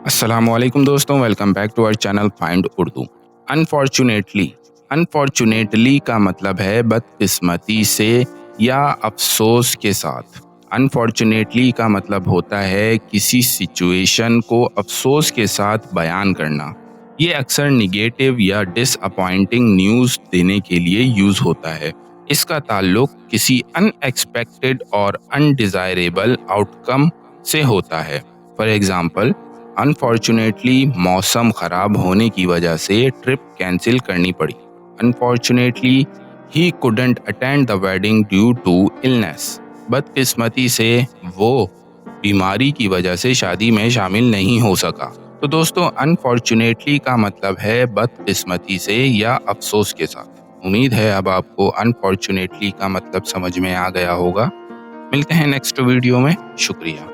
अस्सलामुअलैकुम दोस्तों, welcome back to our channel find Urdu. Unfortunately, unfortunately का मतलब है बदकिस्मती से या अफसोस के साथ। अनफॉर्चुनेटली का मतलब होता है किसी सिचुएशन को अफसोस के साथ बयान करना। ये अक्सर निगेटिव या डिसअपॉइंटिंग न्यूज़ देने के लिए यूज़ होता है। इसका ताल्लुक किसी अनएक्सपेक्टेड और अनडिज़ायरेबल आउटकम से होता है। फॉर एग्जाम्पल, अनफॉर्चुनेटली मौसम खराब होने की वजह से ट्रिप कैंसिल करनी पड़ी। Unfortunately he couldn't attend the wedding due to illness. बदकिस्मती से वो बीमारी की वजह से शादी में शामिल नहीं हो सका। तो दोस्तों, अनफॉर्चुनेटली का मतलब है बदकिस्मती से या अफसोस के साथ। उम्मीद है अब आपको अनफॉर्चुनेटली का मतलब समझ में आ गया होगा। मिलते हैं नेक्स्ट वीडियो में। शुक्रिया।